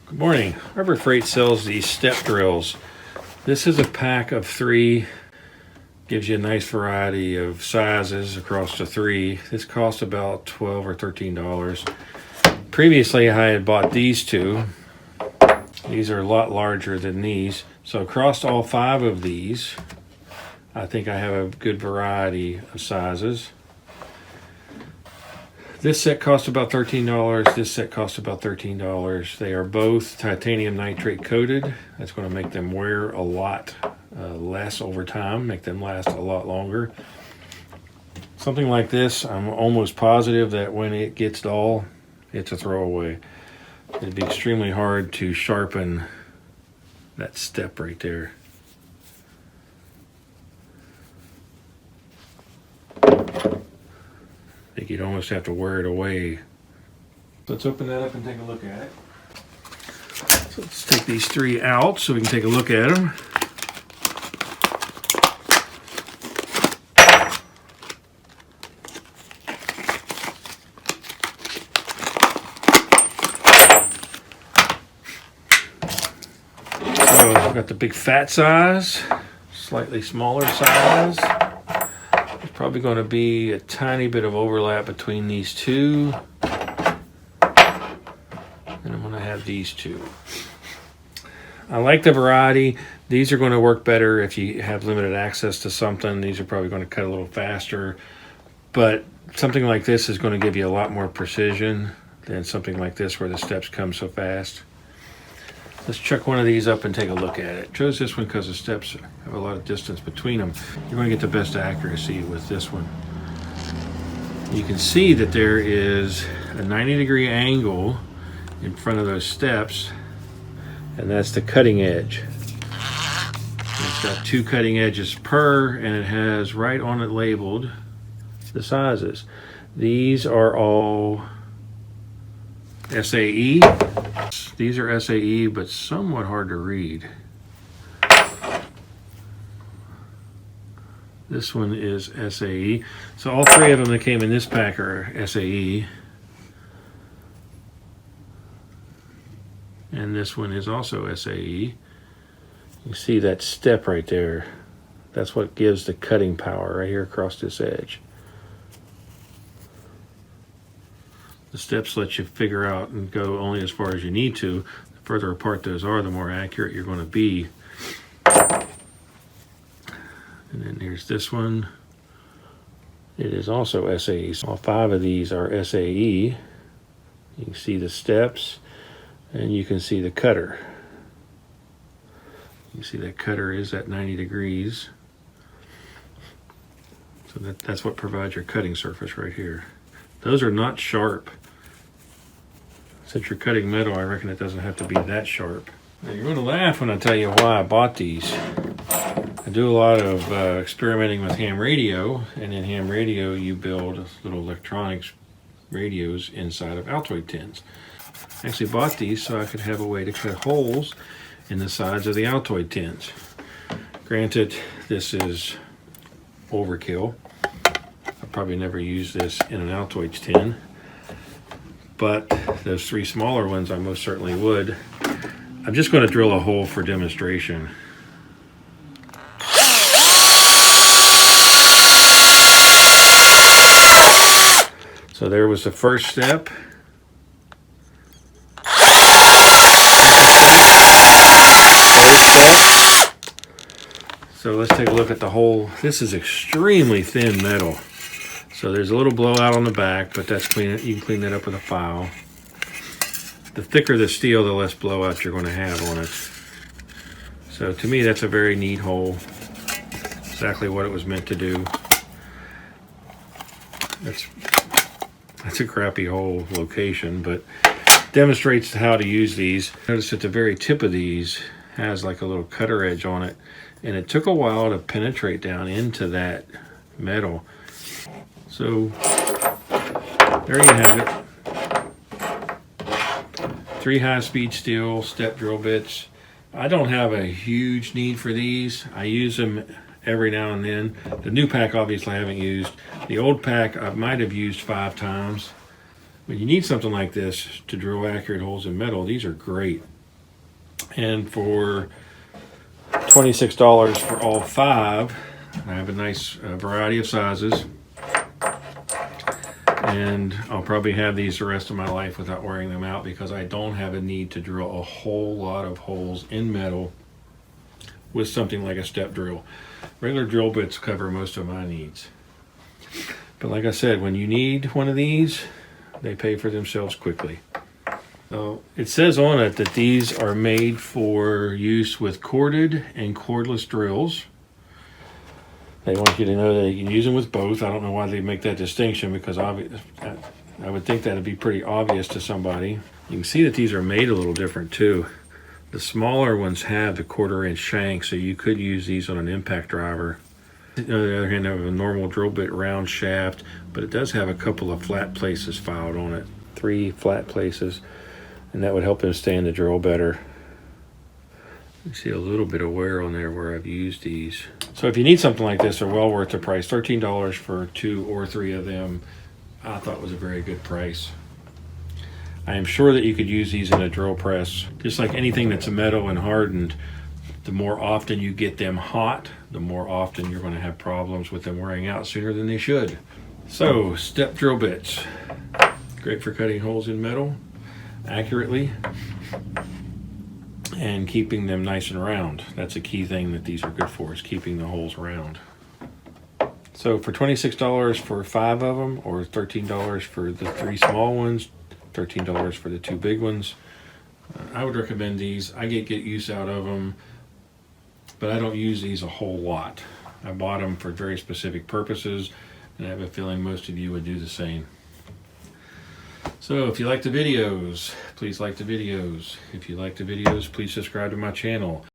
Good morning. Harbor Freight sells these step drills. This is a pack of 3. Gives you a nice variety of sizes across the 3. This cost about $12 or $13. Previously, I had bought these 2. These are a lot larger than these. So across all 5 of these, I think I have a good variety of sizes. This set cost about $13. This set cost about $13. They are both titanium nitrate coated. That's going to make them wear a lot less over time, make them last a lot longer. Something like this, I'm almost positive that when it gets dull, it's a throwaway. It'd be extremely hard to sharpen that step right there. I think you'd almost have to wear it away. Let's open that up and take a look at it. So let's take these 3 out so we can take a look at them. So I've got the big fat size, slightly smaller size. Probably going to be a tiny bit of overlap between these 2. And I'm going to have these 2. I like the variety. These are going to work better if you have limited access to something. These are probably going to cut a little faster. But something like this is going to give you a lot more precision than something like this where the steps come so fast. Let's chuck one of these up and take a look at it. Chose this one because the steps have a lot of distance between them. You're going to get the best accuracy with this one. You can see that there is a 90-degree angle in front of those steps, and that's the cutting edge. It's got 2 cutting edges per, and it has right on it labeled the sizes. These are all SAE. These are SAE, but somewhat hard to read. This one is SAE. So all 3 of them that came in this pack are SAE. And this one is also SAE. You see that step right there. That's what gives the cutting power right here across this edge. The steps let you figure out and go only as far as you need to. The further apart those are, the more accurate you're going to be. And then here's this one. It is also SAE. So all 5 of these are SAE. You can see the steps, and you can see the cutter. You see that cutter is at 90 degrees. So that's what provides your cutting surface right here. Those are not sharp. Since you're cutting metal, I reckon it doesn't have to be that sharp. Now you're going to laugh when I tell you why I bought these. I do a lot of experimenting with ham radio, and in ham radio you build little electronics radios inside of Altoid tins. I actually bought these so I could have a way to cut holes in the sides of the Altoid tins. Granted, this is overkill. I'll probably never use this in an Altoid tin, but those 3 smaller ones I most certainly would. I'm just going to drill a hole for demonstration. So there was the first step. So let's take a look at the hole. This is extremely thin metal. So there's a little blowout on the back, but that's clean. You can clean that up with a file. The thicker the steel, the less blowout you're going to have on it. So to me, that's a very neat hole. Exactly what it was meant to do. That's a crappy hole location, but demonstrates how to use these. Notice at the very tip of these has like a little cutter edge on it, and it took a while to penetrate down into that metal. So there you have it. 3 high-speed steel step drill bits. I don't have a huge need for these. I use them every now and then. The new pack obviously I haven't used. The old pack I might have used 5 times. When you need something like this to drill accurate holes in metal, these are great. And for $26 for all 5, I have a nice variety of sizes. And I'll probably have these the rest of my life without wearing them out because I don't have a need to drill a whole lot of holes in metal with something like a step drill. Regular drill bits cover most of my needs. But like I said, when you need one of these, they pay for themselves quickly. So it says on it that these are made for use with corded and cordless drills. They want you to know that you can use them with both. I don't know why they make that distinction because I would think that would be pretty obvious to somebody. You can see that these are made a little different too. The smaller ones have the 1/4 inch shank, so you could use these on an impact driver. On the other hand, they have a normal drill bit round shaft, but it does have a couple of flat places filed on it. 3 flat places, and that would help them stay in the drill better. You see a little bit of wear on there where I've used these. So if you need something like this, they're well worth the price. $13 for 2 or 3 of them, I thought was a very good price. I am sure that you could use these in a drill press. Just like anything that's a metal and hardened, the more often you get them hot, the more often you're going to have problems with them wearing out sooner than they should. So, step drill bits. Great for cutting holes in metal accurately and keeping them nice and round. That's a key thing that these are good for, is keeping the holes round. So for $26 for 5 of them, or $13 for the 3 small ones, $13 for the 2 big ones, I would recommend these. I get use out of them, but I don't use these a whole lot. I bought them for very specific purposes, and I have a feeling most of you would do the same. So if you like the videos, please like the videos. If you like the videos, please subscribe to my channel.